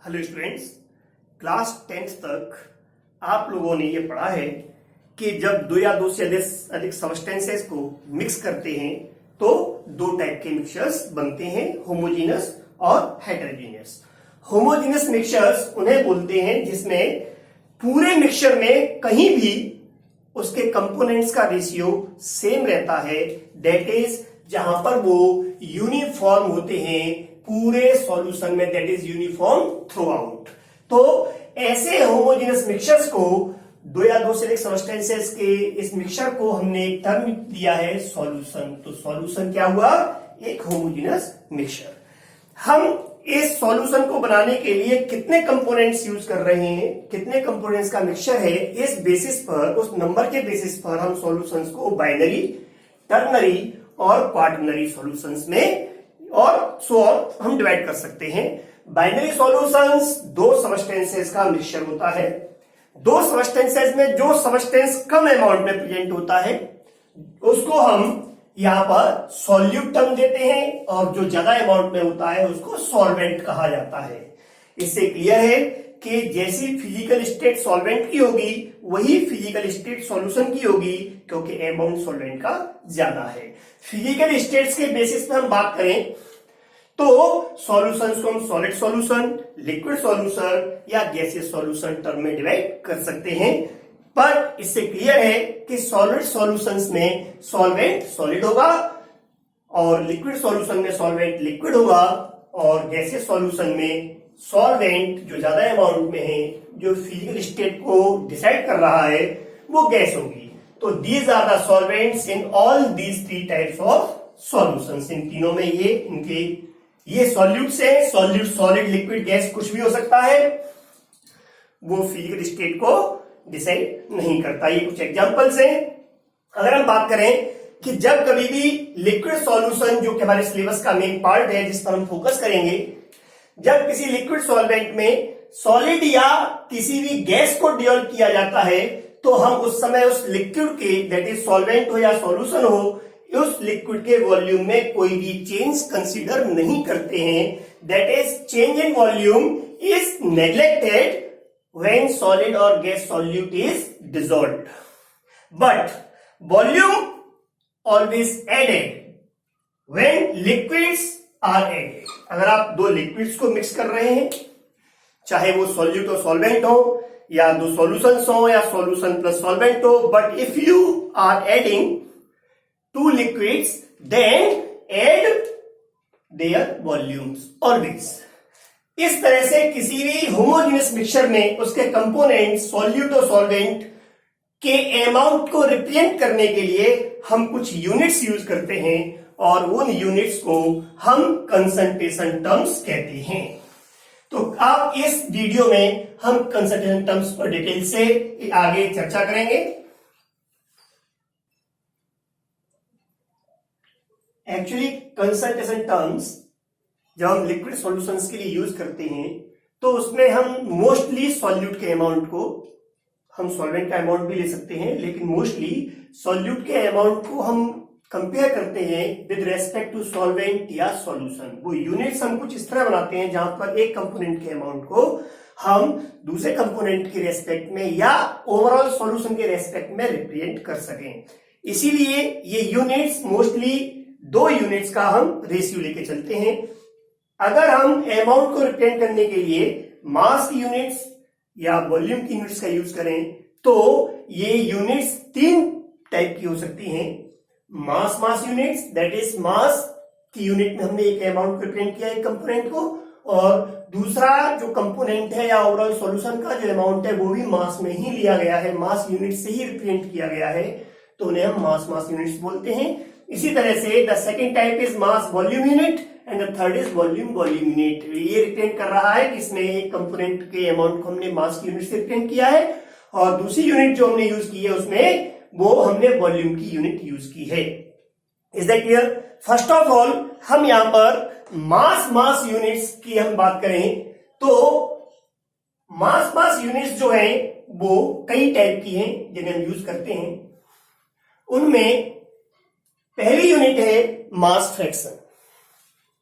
Hello students, class 10th तक आप लोगों ने ये पढ़ा है कि जब दो या दो से अधिक सब्सटेंसेस को मिक्स करते हैं तो दो टाइप के मिक्सचर्स बनते हैं, होमोजेनस और हेटेरोजेनियस। होमोजेनस मिक्सचर्स उन्हें बोलते हैं जिसमें पूरे मिक्सचर में कहीं भी उसके कंपोनेंट्स का रेशियो सेम रहता है, दैट इज जहां पर वो यूनिफॉर्म होते हैं पूरे सॉल्यूशन में, that is uniform through out. तो ऐसे होमोजेनस मिक्सचर्स को, दो या दो से अधिक सब्सटेंसेस के इस मिक्सचर को हमने एक टर्म दिया है सॉल्यूशन। तो सॉल्यूशन क्या हुआ? एक होमोजेनस मिक्सचर। हम इस सॉल्यूशन को बनाने के लिए कितने कंपोनेंट्स यूज कर रहे हैं, कितने कंपोनेंट्स का मिक्सचर है, इस बेसिस पर, उस नंबर के बेसिस पर हम सॉल्यूशंस को बाइनरी, टर्नरी और क्वाटरनरी सॉल्यूशंस में और सो ऑन हम डिवाइड कर सकते हैं। बाइनरी सॉल्यूशंस दो सब्सटेंसेस का मिक्सचर होता है। दो सब्सटेंसेस में जो सब्सटेंस कम अमाउंट में प्रेजेंट होता है उसको हम यहां पर सॉल्यूट टर्म देते हैं, और जो ज्यादा अमाउंट में होता है उसको सॉल्वेंट कहा जाता है। इससे क्लियर है कि जैसी फिजिकल स्टेट सॉल्वेंट की होगी वही फिजिकल स्टेट सॉल्यूशन की होगी, क्योंकि अमाउंट सॉल्वेंट का ज्यादा है। फिजिकल स्टेट्स के बेसिस पे हम बात करें तो सॉल्यूशंस को हम सॉलिड सॉल्यूशन, लिक्विड सॉल्यूशन या गैसियस सॉल्यूशन टर्म में डिवाइड कर सकते हैं। पर इससे क्लियर है कि सॉलिड सॉल्यूशंस में सॉल्वेंट सॉलिड होगा और लिक्विड सॉल्यूशन में सॉल्वेंट लिक्विड होगा, और गैसियस सॉल्यूशन में सॉल्वेंट जो ज्यादा अमाउंट में है, जो फिजिकल स्टेट को डिसाइड कर रहा है, वो गैस होगी। तो these are the solvents in all these three types of solutions. इन तीनों में ये सॉल्यूट्स है। सॉल्यूट, सॉलिड, लिक्विड, गैस कुछ भी हो सकता है, वो फिजिकल स्टेट को डिसाइड नहीं करता। ये कुछ एग्जांपल्स हैं। अगर हम बात करें कि जब कभी भी लिक्विड सॉल्यूशन, जो कि हमारे सिलेबस का मेन पार्ट है जिस पर हम फोकस करेंगे, जब किसी लिक्विड सॉल्वेंट में सॉलिड या किसी भी गैस को डिसॉल्व किया जाता है तो हम उस समय उस लिक्विड के, दैट इज सॉल्वेंट हो या सॉल्यूशन हो, उस लिक्विड के वॉल्यूम में कोई भी चेंज कंसीडर नहीं करते हैं। That is change in volume is neglected when solid or gas solute is dissolved, but volume always added when liquids are added। अगर आप दो लिक्विड्स को मिक्स कर रहे हैं, चाहे वो सॉल्यूट और सॉल्वेंट हो, या दो सॉल्यूशंस हो, या सॉल्यूशन प्लस सॉल्वेंट हो, but if you are adding two liquids then add their volumes always. इस तरह से किसी भी होमोजेनस मिक्सचर में उसके कंपोनेंट सॉल्यूट और सॉल्वेंट के अमाउंट को रिप्रेजेंट करने के लिए हम कुछ यूनिट्स यूज करते हैं, और उन यूनिट्स को हम कंसंट्रेशन टर्म्स कहते हैं। तो आप इस वीडियो में हम कंसंट्रेशन टर्म्स पर डिटेल से आगे चर्चा करेंगे। एक्चुअली कंसंट्रेशन टर्म्स जब हम लिक्विड सॉल्यूशंस के लिए यूज करते हैं तो उसमें हम मोस्टली सॉल्यूट के अमाउंट को, हम सॉल्वेंट का अमाउंट भी ले सकते हैं, लेकिन मोस्टली सॉल्यूट के अमाउंट को हम कंपेयर करते हैं विद रेस्पेक्ट टू सॉल्वेंट या सॉल्यूशन। वो यूनिट्स हम कुछ इस तरह बनाते हैं जहां पर एक कंपोनेंट के अमाउंट को हम दूसरे कंपोनेंट के रेस्पेक्ट में या ओवरऑल सॉल्यूशन के रेस्पेक्ट में रिप्रेजेंट कर सकें। इसीलिए ये यूनिट्स, मोस्टली दो यूनिट्स का हम रेशियो लेके चलते हैं। अगर हम अमाउंट को रिप्रेजेंट करने के लिए मास की यूनिट्स या वॉल्यूम की यूनिट्स का यूज करें तो ये यूनिट्स तीन टाइप की हो सकती हैं। मास यूनिट्स, दैट इज मास की यूनिट में हमने एक अमाउंट को रिप्रेजेंट किया एक कंपोनेंट को, और दूसरा जो कंपोनेंट है या ओवरऑल सॉल्यूशन का जो अमाउंट है वो भी मास में ही लिया गया है, मास यूनिट से ही रिप्रेजेंट किया गया है, तो उन्हें हम मास यूनिट्स बोलते हैं। इसी तरह से the second type is mass volume unit and the third is volume unit. ये रिप्रेजेंट कर रहा है कि इसमें एक कंपोनेंट के अमाउंट को हमने मास की यूनिट से रिप्रेजेंट किया है, और दूसरी यूनिट जो हमने यूज की है उसमें वो हमने वॉल्यूम की यूनिट यूज की है। Is that clear? First of all हम यहां पर मास यूनिट्स की हम बात करें तो मास यूनिट्स जो है वो कई टाइप की हैं जिन्हें हम यूज करते हैं। उनमें पहली यूनिट है mass fraction.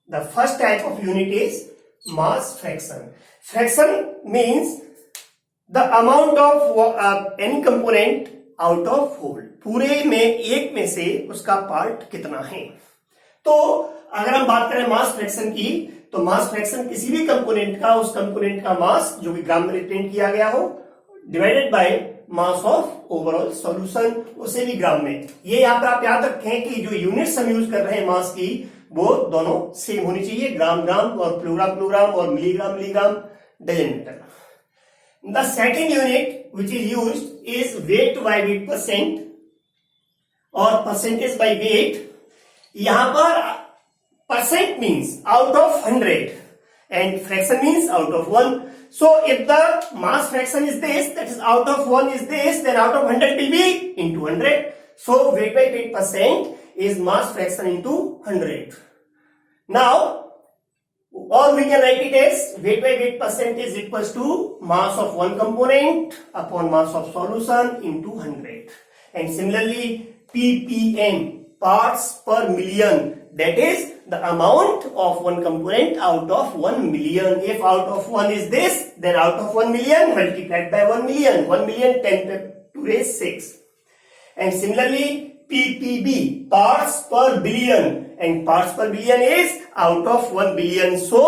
The first type of unit is mass fraction. Fraction means the amount of any component out of whole. पूरे में एक में से उसका पार्ट कितना है. तो अगर हम बात करें मास फ्रैक्शन की, तो मास फ्रैक्शन किसी भी कंपोनेंट का, उस कंपोनेंट का मास जो कि ग्राम में रिप्रेजेंट किया गया हो, divided by mass of overall solution, उसे भी ग्राम में. ये यहाँ पर आप याद रखें कि जो यूनिट्स हम यूज कर रहे हैं मास की, वो दोनों सेम होनी चाहिए. ग्राम ग्राम और किलोग्राम किलोग्राम और milligram milligram, doesn't matter. The second unit which is used is wait by weight percent और परसेंटेज बाय वेट. यहां पर percent means out of 100 and fraction means out of 1. So if the mass fraction is this, that is out of 1 is this, then out of 100 will be into 100. So weight by weight percent is mass fraction into 100. Now, or we can write it as weight by weight percent is equals to mass of one component upon mass of solution into 100. And similarly, ppm, parts per million, that is the amount of one component out of 1 million. If out of 1 is this, then out of 1 million multiplied by 1 million. 1 million 10 to raise 6. And similarly, ppb, parts per billion, and parts per billion is out of 1 billion. So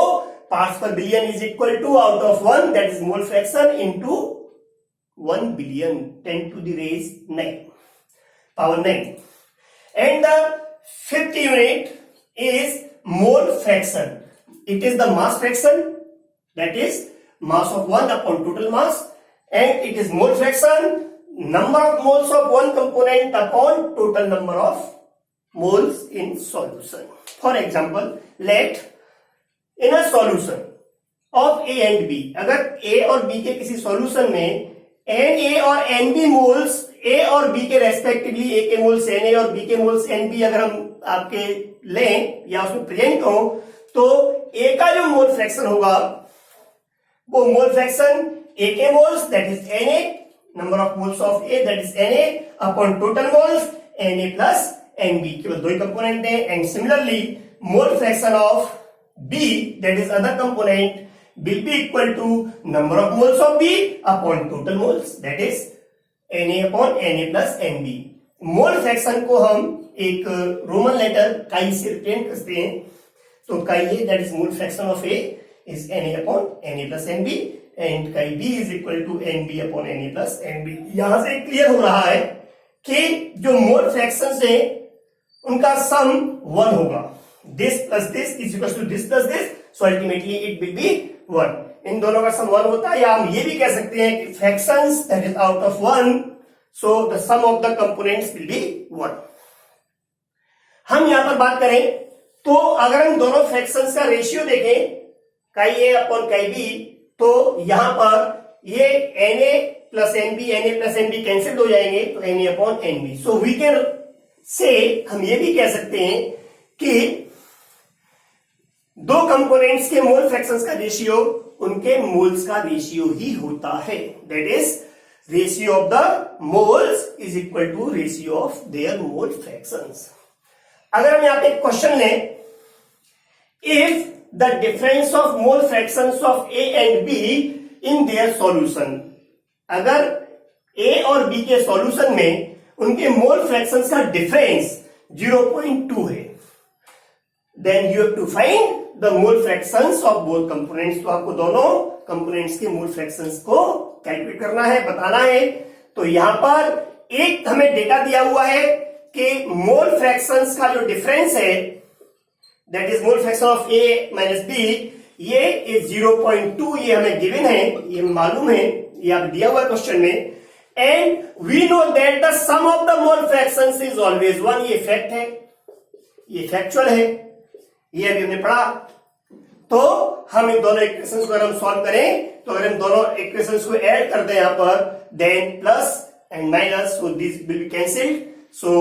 parts per billion is equal to out of 1, that is mole fraction, into 1 billion, 10 to the raise 9, power 9. And the fifth unit is mole fraction. It is the mass fraction, that is mass of 1 upon total mass, and it is mole fraction, number of moles of one component upon total number of moles in solution. For example, let in a solution of A and B, अगर A और B के किसी solution में Na और Nb moles A और B के respectively, A के moles Na और B के मोल्स Nb अगर हम आपके लें या उसमें प्रेजेंट हो, तो A का जो मोल फ्रैक्शन होगा वो मोल फ्रैक्शन A के moles that is Na, number of moles of A that is Na upon total moles Na plus Nb, केवल दो ही कंपोनेंट है. And similarly mole fraction of B that is other component will be equal to number of moles of B upon total moles, that is Na upon Na plus Nb. Mole fraction को हम एक Roman letter काई से represent करते हैं. तो काई है that is mole fraction of A is Na upon Na plus Nb and काई B is equal to Nb upon Na plus Nb. यहां से क्लियर हो रहा है कि जो मोल फ्रैक्शंस हैं उनका सम 1 होगा. This plus this is equal to this plus this, so ultimately it will be 1. इन दोनों का सम 1 होता है. या हम ये भी कह सकते हैं कि fractions that is out of 1, so the sum of the components will be 1. हम यहां पर बात करें तो अगर हम दोनों फ्रैक्शंस का रेशियो देखें, काई ए अपॉन काई बी, तो यहां पर ये Na plus Nb, Na plus Nb cancel हो जाएंगे, तो Na upon Nb. So we can say, हम ये भी कह सकते हैं कि दो कंपोनेंट्स के मोल फ्रैक्शंस का रेशियो उनके मोल्स का रेशियो ही होता है. That is ratio of the moles is equal to ratio of their mole fractions. अगर हम यहां पे क्वेश्चन लें, if the difference of mole fractions of A and B in their solution, अगर A और B के सॉल्यूशन में उनके मोल फ्रैक्शंस का डिफरेंस 0.2 है, then you have to find the mole fractions of both components. तो आपको दोनों कंपोनेंट्स के मोल फ्रैक्शंस को कैलकुलेट करना है, बताना है. तो यहां पर एक हमें डेटा दिया हुआ है कि मोल फ्रैक्शंस का जो डिफरेंस है that is mole fraction of A minus B, ये इज 0.2. ये हमें गिवन है, ये मालूम है, ये आप दिया हुआ क्वेश्चन में. And we know that the sum of the mole fractions is always 1. ये फैक्ट है, ये फैक्चुअल है, ये अभी हमने पढ़ा. तो हम इन दोनों इक्वेशंस को अगर हम सॉल्व करें, तो अगर हम दोनों इक्वेशंस को ऐड कर दें यहां पर, then plus and minus, so this will be cancelled. So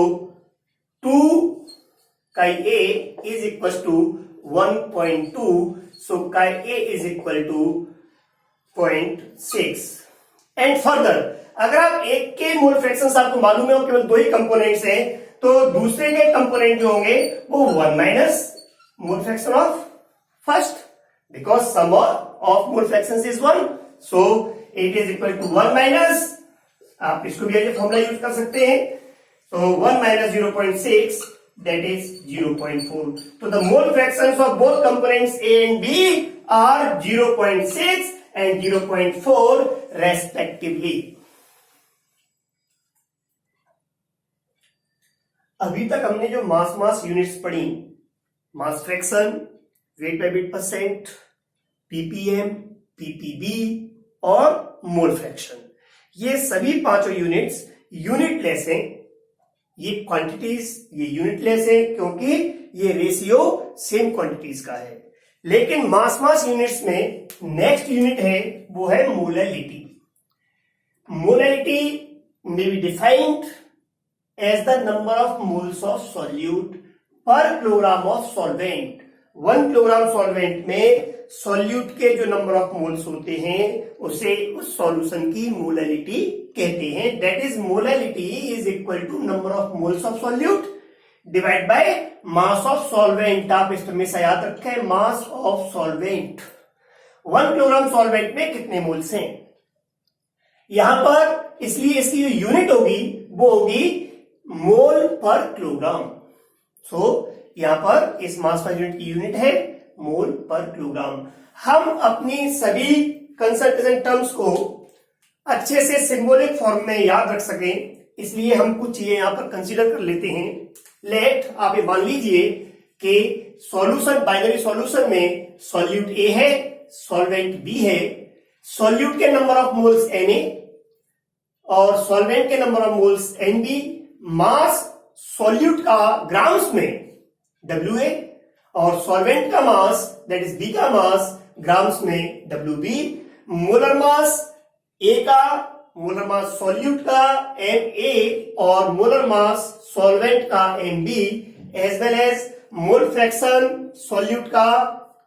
2 chi A is equals to 1.2, so chi A is equal to 0.6. And further अगर आप एक के मोल फ्रैक्शंस आपको मालूम है और केवल दो ही कंपोनेंट्स हैं, तो दूसरे के कंपोनेंट जो होंगे वो 1 minus mole fraction of first, because sum of mole fractions is 1, so it is equal to 1 minus, आप इसको भी एज फॉर्मूला यूज कर सकते हैं, so 1 minus 0.6 that is 0.4. So the mole fractions of both components A and B are 0.6 and 0.4 respectively. अभी तक हमने जो मास यूनिट्स पढ़ी, mass fraction, weight by weight percent, ppm, ppb और मोल फ्रैक्शन, ये सभी पांचों यूनिट्स यूनिटलेस हैं. ये क्वांटिटीज ये यूनिटलेस है क्योंकि ये रेशियो सेम क्वांटिटीज का है. लेकिन मास यूनिट्स में नेक्स्ट यूनिट है, वो है molality. Molality may be defined as the number of moles of solute per kilogram of solvent. 1 kilogram solvent में सॉल्यूट के जो नंबर ऑफ मोल्स होते हैं उसे उस सॉल्यूशन की मोलैलिटी कहते हैं. That is molality is equal to number of moles of solute divide by mass of solvent. आप इस हमेशा याद रखें, mass of solvent. 1 kilogram solvent में कितने मोल्स हैं यहां पर, इसलिए इसकी जो यूनिट होगी वो होगी मोल पर किलोग्राम. सो यहां पर इस मास पर यूनिट की यूनिट है मोल पर किलोग्राम. हम अपनी सभी कंसंट्रेशन टर्म्स को अच्छे से सिंबॉलिक फॉर्म में याद रख सकें, इसलिए हम कुछ चीजें यहां पर कंसीडर कर लेते हैं. लेट आप ये मान लीजिए कि सॉल्यूशन, बाइनरी सॉल्यूशन में सॉल्यूट ए है, सॉल्वेंट बी है. सॉल्यूट के नंबर ऑफ मोल्स Na और सॉल्वेंट के number of moles Nb. Mass solute का ग्राम्स में Wa और सॉल्वेंट का मास दैट इज बी का मास ग्राम्स में Wb. मोलर मास ए का, मोलर मास सॉल्यूट का Ma और मोलर मास सॉल्वेंट का Mb, as well as mole fraction solute का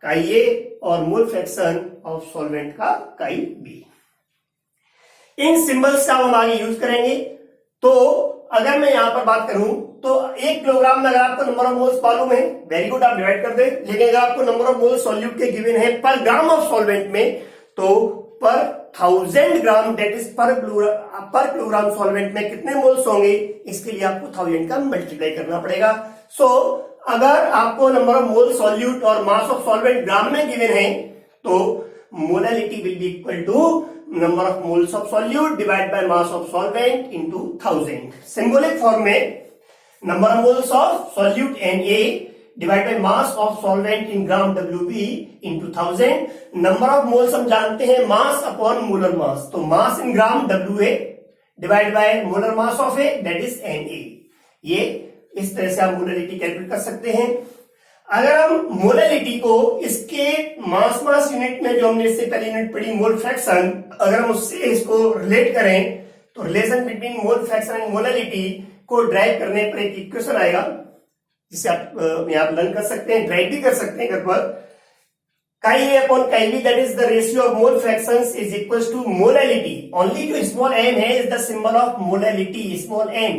A और मोल फ्रैक्शन ऑफ सॉल्वेंट का B. इन सिंबल्स का हम आगे यूज करेंगे. तो अगर मैं यहां पर बात करूं तो 1 किलोग्राम में अगर आपको नंबर ऑफ मोल्स मालूम है, वेरी गुड, आप डिवाइड कर दें. लेकिन अगर आपको नंबर ऑफ मोल्स सॉल्यूट के गिवन है पर ग्राम ऑफ सॉल्वेंट में, तो पर 1000 ग्राम दैट इज पर किलोग्राम सॉल्वेंट में कितने मोल्स होंगे, इसके लिए आपको 1000 का मल्टीप्लाई करना पड़ेगा. सो अगर आपको नंबर ऑफ मोल सॉल्यूट और मास ऑफ सॉल्वेंट ग्राम में गिवन है, तो molality will be equal to number of moles of solute divide by mass of solvent into 1000. Symbolic form में number of moles of solute Na divide by mass of solvent in gram Wb into 1000. Number of moles हम जानते हैं mass upon molar mass, तो mass in gram Wa divide by molar mass of A that is Na. ये इस तरह से आप molality calculate कर सकते हैं. अगर हम मोलैलिटी को इसके मास यूनिट में जो हमने इससे पहले यूनिट पढ़ी मोल फ्रैक्शन, अगर हम उससे इसको रिलेट करें तो relation between mole fraction and molality को ड्राइव करने पर एक इक्वेशन आएगा जिसे आप यहां लर्न कर सकते हैं, ड्राइव भी कर सकते हैं घर पर. Chi A upon chi B that is the ratio of mole fractions is equal to molality. Only जो स्मॉल m है is the symbol of molality, small m.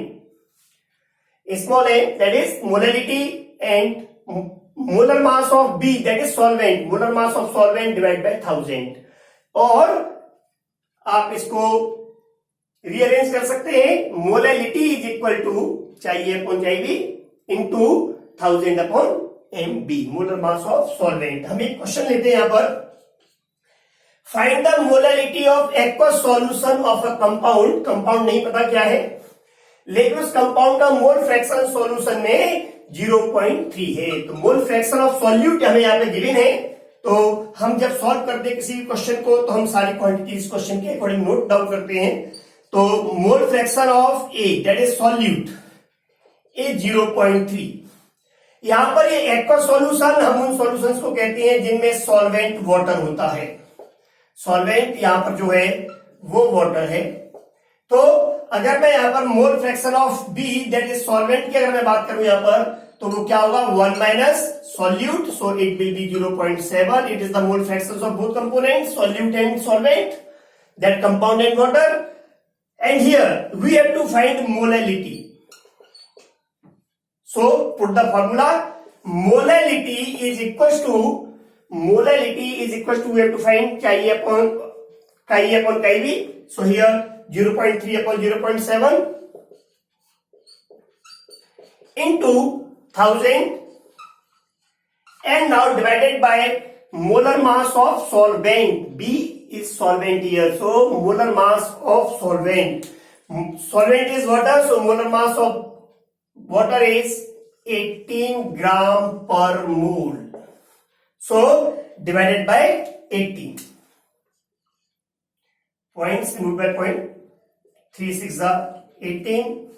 Small m that is molality and molar mass of B that is solvent, molar mass of solvent divide by 1000. और आप इसको rearrange कर सकते हैं, molality is equal to चाहिए upon चाहिए into 1000 upon Mb, molar mass of solvent. हम एक क्वेश्चन लेते हैं यहां पर, find the molality of aqueous solution of a compound. Compound नहीं पता क्या है, लेकिन उस कंपाउंड का मोल फ्रैक्शन सॉल्यूशन में 0.3 है. तो मोल फ्रैक्शन ऑफ सॉल्यूट हमें यहाँ पे गिवन है, तो हम जब सॉल्व करते हैं किसी भी क्वेश्चन को तो हम सारी क्वांटिटी इस क्वेश्चन के अकॉर्डिंग नोट डाउन करते हैं. तो मोल fraction of A that is solute is 0.3. यहां पर ये एक्वस सॉल्यूशन, हम उन सॉल्यूशंस को कहते हैं जिनमें सॉल्वेंट वाटर होता है. सॉल्वेंट यहां पर जो है वो वाटर है. तो अगर मैं यहां पर mole fraction of B that is solvent की अगर मैं बात करूं यहां पर, तो वो क्या होगा 1 minus solute, so it will be 0.7. It is the mole fractions of both components solute and solvent, that compound and water. And here we have to find molality. So put the formula, molality is equal to molality is equal to, we have to find chi upon chi. So here 0.3 upon 0.7 into 1000, and now divided by molar mass of solvent. B is solvent here, so molar mass of solvent. Solvent is water, so molar mass of water is 18 gram per mole. So divided by 18. Points removed by point. 3 6 are 18.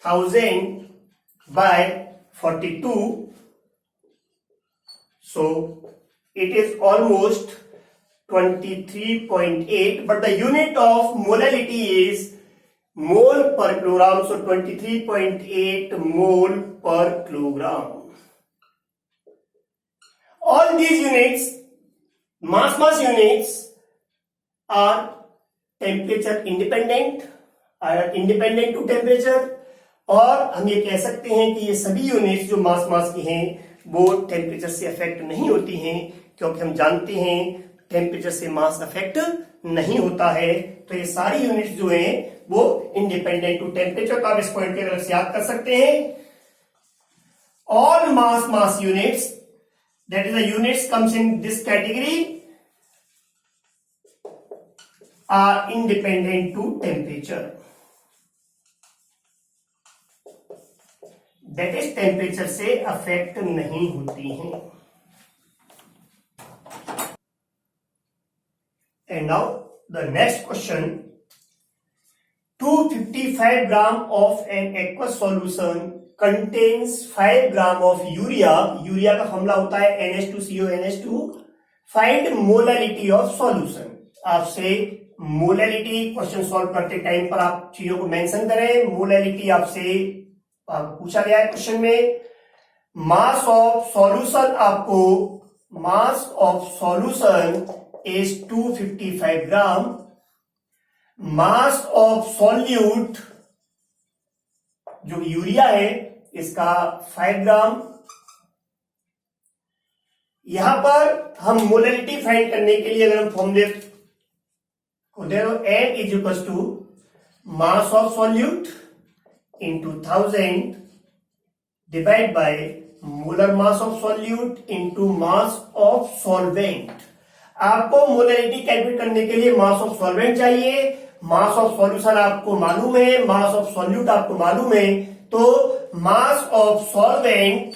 1000 by 42. So it is almost 23.8, but the unit of molality is mole per kilogram. So 23.8 mole per kilogram. All these units, mass units, are temperature independent, are independent to temperature, और हम ये कह सकते हैं कि ये सभी units जो मास की हैं वो टेम्परेचर से अफेक्ट नहीं होती हैं, क्योंकि हम जानते हैं टेम्परेचर से मास अफेक्ट नहीं होता है। तो ये सारी यूनिट्स जो हैं वो इंडिपेंडेंट टू टेम्परेचर, तो आप इस पॉइंट के से याद कर सकते हैं। All mass units, that is the units comes in this category, are independent to temperature. That is temperature से affect नहीं होती हैं। And now the next question, 255 gram of an aqueous solution contains 5 gram of urea. Urea का formula होता है NH2CO NH2. Find molality of solution. आपसे molality question solve करते time पर आप चीजों को मेंशन करें। मोलैलिटी आपसे पूछा गया है क्वेश्चन में। मास ऑफ सॉल्यूशन, आपको mass of solution is 255 gram. Mass of solute जो यूरिया है इसका 5 ग्राम। यहां पर हम मोलैलिटी फाइंड करने के लिए अगर हम फॉर्मूले को दे दो, N is equal to mass of solute into 1000 divide by molar mass of solute into mass of solvent. आपको मोलैलिटी कैलकुलेट करने के लिए मास ऑफ सॉल्वेंट चाहिए, मास ऑफ सॉल्यूशन आपको मालूम है, मास ऑफ सॉल्यूट आपको मालूम है। तो मास ऑफ सॉल्वेंट,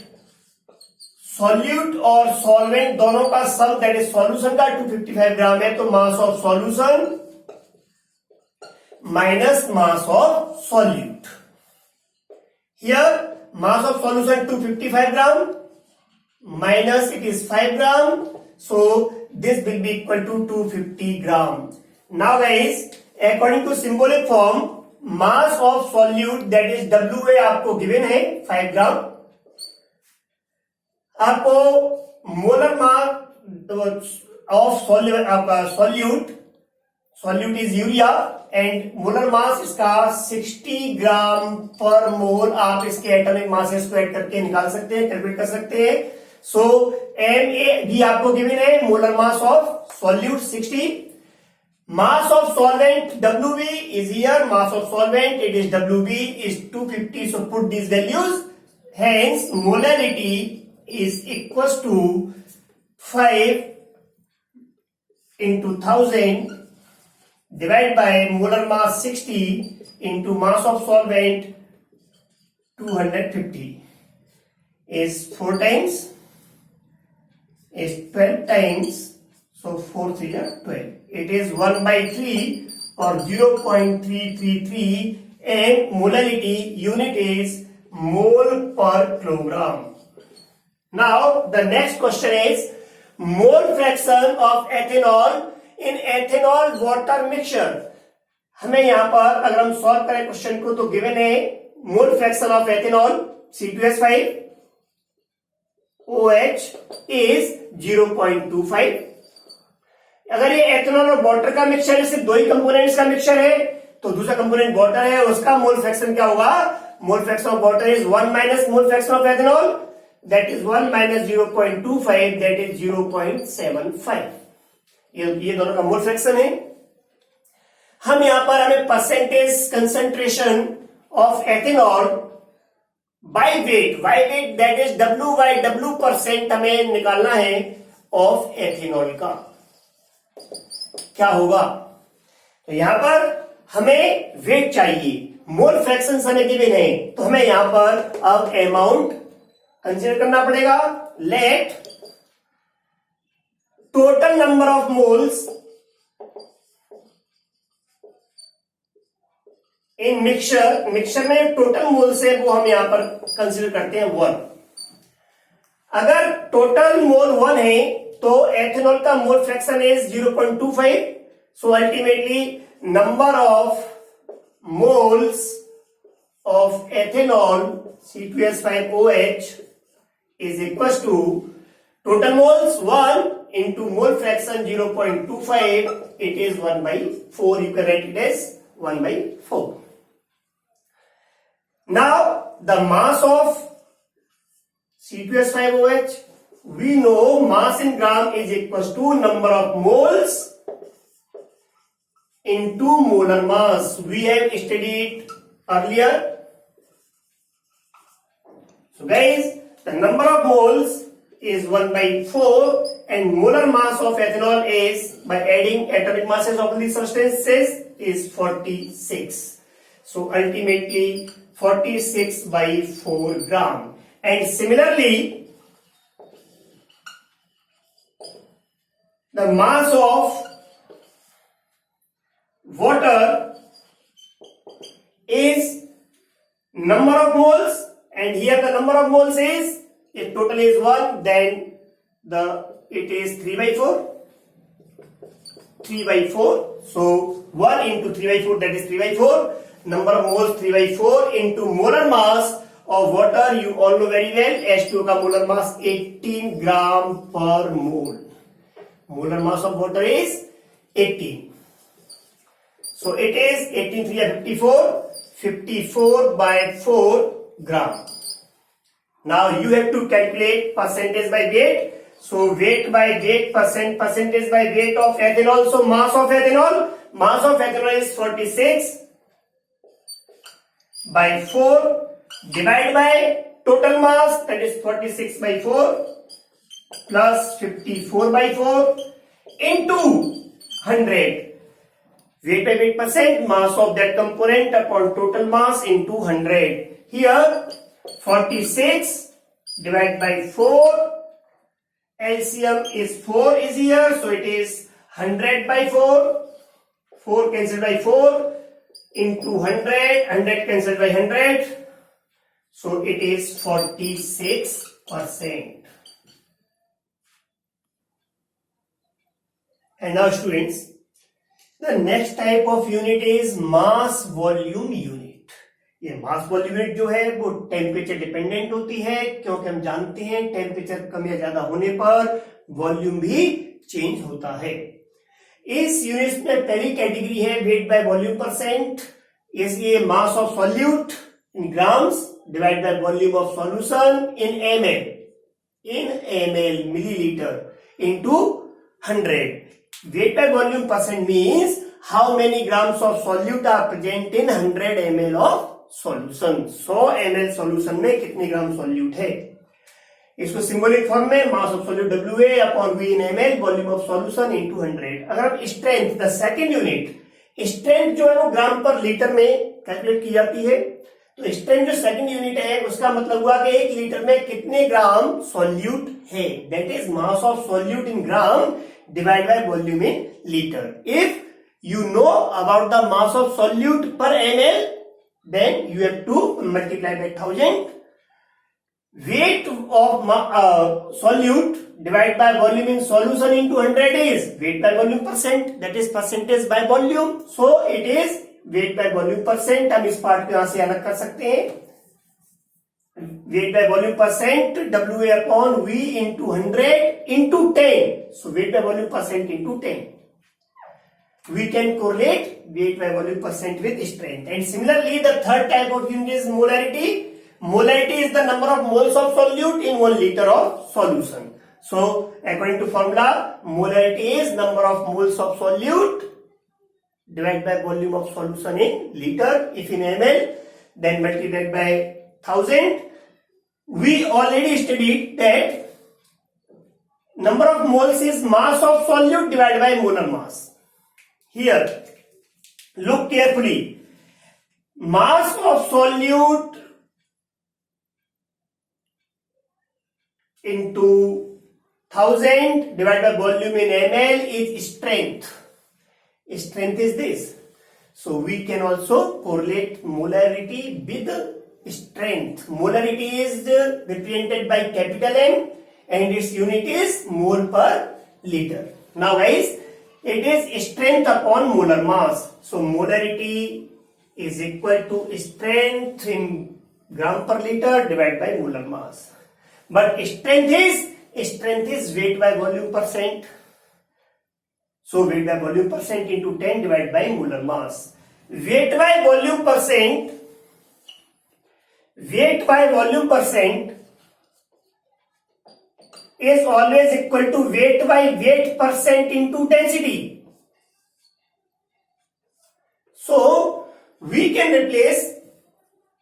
सॉल्यूट और सॉल्वेंट दोनों का सम दैट इज सॉल्यूशन का 255 ग्राम है। तो mass of solution minus mass of solute. Here mass of solution 255 gram minus it is 5 gram, so this will be equal to 250 gram. Now guys, according to symbolic form, mass of solute that is WA आपको given है 5 gram। आपको molar mass of solute is urea and molar मास इसका 60 ग्राम पर मोल। आप इसके atomic masses को add करके निकाल सकते हैं, कैलकुलेट कर सकते हैं। सो MAB आपको गिवन है, molar mass of solute 60, mass of solvent WB is here, mass of solvent it is WB is 250। So put this values, hence molality is equal to 5 into 1000 divided by molar mass 60 into mass of solvent 250 is 4 times, is 12 times, so 4 3 are 12. It is 1/3 or 0.333 and molality unit is mole per kilogram. Now the next question is mole fraction of ethanol in ethanol water mixture. हमें यहां पर अगर हम solve करें question को तो given है मोल fraction of ethanol C2H5 OH is 0.25। अगर ये एथेनॉल और वाटर का मिक्सचर है, सिर्फ दो ही कंपोनेंट्स का मिक्सचर है, तो दूसरा कंपोनेंट वाटर है, उसका मोल फ्रैक्शन क्या होगा? मोल fraction of water is 1 minus mole fraction of ethanol. that is 1 minus 0.25 that is 0.75. ये दोनों का मोल फ्रैक्शन है. हम यहां पर हमें percentage concentration of ethanol by weight that is W by W percent हमें निकालना है ऑफ एथेनॉल का. क्या होगा? तो यहां पर हमें वेट चाहिए, मोल फ्रैक्शन हमें गिवन है, तो हमें यहां पर अब अमाउंट कंसीडर करना पड़ेगा. Let total number of moles in mixture में टोटल मोल्स है वो हम यहां पर कंसीडर करते हैं 1. अगर टोटल मोल 1 है तो एथेनॉल का mole fraction is 0.25. So ultimately number of moles of ethanol C2H5OH is equals to total moles 1 into mole fraction 0.25. It is 1 by 4. You can write it as 1 by 4. Now the mass of C2H5OH, we know mass in gram is equals to number of moles into molar mass. We have studied earlier. So guys, the number of moles is 1 by 4 and molar mass of ethanol is, by adding atomic masses of these substances, is 46. So ultimately 46 by 4 gram. And similarly, the mass of water is number of moles, and here the number of moles is, if total is 1 then it is 3 by 4. 3 by 4. So 1 into 3 by 4, that is 3 by 4. Number of moles 3 by 4 into molar mass of water. You all know very well H2O का molar mass 18 gram per mole. Molar mass of water is 18. So it is 18 3 54, 54 by 4 gram. Now you have to calculate percentage by weight. So weight by weight, percentage by weight of ethanol. So mass of ethanol is 46 by 4 divided by total mass, that is 46 by 4 plus 54 by 4 into 100. Weight by weight percent, mass of that component upon total mass into 100. Here 46 divided by 4, LCM is 4 is here, so it is 100 by 4, 4 cancelled by 4 into 100, 100 cancelled by 100, so it is 46%. And now students, the next type of unit is mass volume unit. ये mass volume unit जो है वो temperature dependent होती है, क्योंकि हम जानते हैं टेम्परेचर कम या ज्यादा होने पर वॉल्यूम भी चेंज होता है. इस यूनिट में पहली कैटेगरी है वेट बाय वॉल्यूम परसेंट. इसलिए mass of solute in grams divide by volume of solution in ml millilitre into 100. Weight by volume percent means how many grams of solute are present in 100 ml of solution. 100 ml solution में कितने ग्राम solute है. इसको symbolic form में मास of solute WA upon V in ml volume of solution into 100. अगर हम strength, the second unit, strength जो है वो ग्राम पर लीटर में कैलकुलेट की जाती है. तो स्ट्रेंथ जो सेकंड यूनिट है उसका मतलब हुआ कि 1 लीटर में कितने ग्राम सॉल्यूट है. That is mass of solute in gram divided by volume in liter. If you know about the mass of solute per ml, then you have to multiply by 1000. Weight of solute divided by volume in solution into 100 is weight by volume percent, that is percentage by volume. So it is weight by volume percent. हम इस part को यहां से अलग कर सकते हैं. Weight by volume percent WA upon V into 100 into 10. So weight by volume percent into 10. We can correlate weight by volume percent with strength. And similarly, the third type of unit is molarity. Molarity is the number of moles of solute in 1 liter of solution. So according to formula, molarity is number of moles of solute divided by volume of solution in liter. If in ml, then multiplied by 1000. We already studied that number of moles is mass of solute divided by molar mass. Here, look carefully. Mass of solute into 1000 divided by volume in ml is strength. Strength is this. So we can also correlate molarity with strength. Molarity is represented by capital M and its unit is mole per liter. Now guys, it is strength upon molar mass. So molarity is equal to strength in gram per liter divided by molar mass. But strength is weight by volume percent. So weight by volume percent into 10 divided by molar mass. Weight by volume percent is always equal to weight by weight percent into density. So we can replace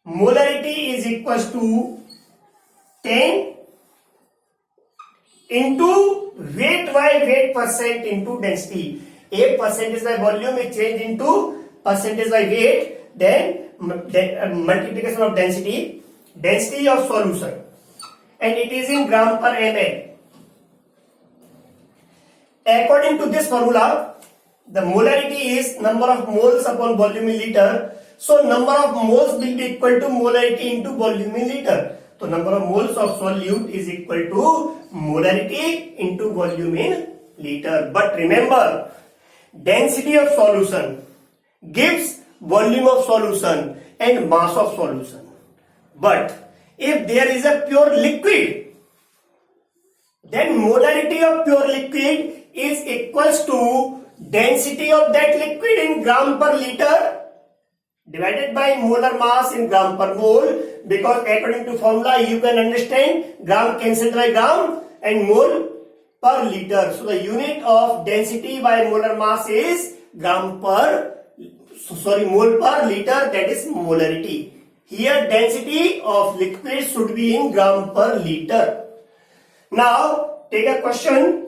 molarity is equals to 10 into weight by weight percent into density. A percentage by volume is changed into percentage by weight, then multiplication of density of solution, and it is in gram per ml. According to this formula, the molarity is number of moles upon volume in liter. So number of moles will be equal to molarity into volume in liter. So number of moles of solute is equal to molarity into volume in liter. But remember, density of solution gives volume of solution and mass of solution. But if there is a pure liquid, then molarity of pure liquid is equals to density of that liquid in gram per liter divided by molar mass in gram per mole, because according to formula you can understand gram cancelled by gram and mole per liter. So the unit of density by molar mass is mole per liter, that is molarity. Here density of liquid should be in gram per liter. Now take a question.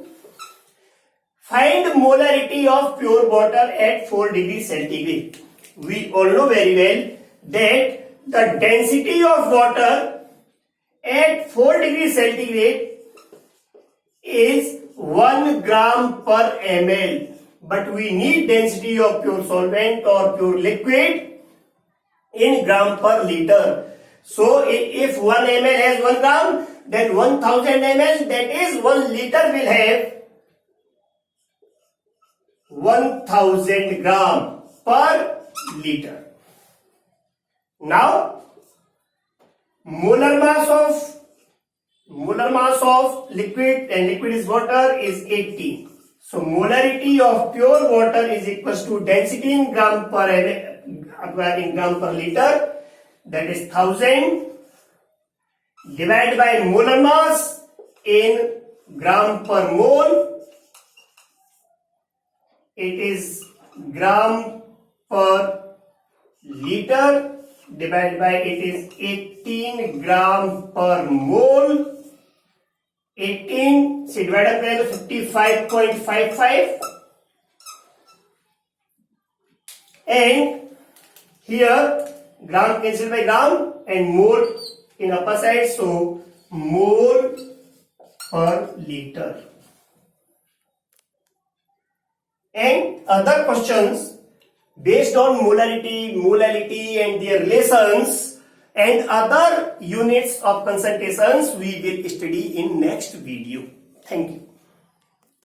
Find molarity of pure water at 4 degrees centigrade. We all know very well that the density of water at 4 degrees centigrade is 1 gram per ml. But we need density of pure solvent or pure liquid in gram per liter. So if 1 ml has 1 gram, then 1000 ml, that is 1 liter, will have 1000 gram per liter. Now molar mass of liquid, and liquid is water, is 80. So molarity of pure water is equals to density in gram per liter, that is 1000 divided by molar mass in gram per mole. It is gram per liter divided by, it is 18 gram per mole. 18 से divided by 55.55, and here gram cancelled by gram and mole in upper side, so mole per liter. And other questions based on molality and their relations and other units of concentrations we will study in next video. Thank you.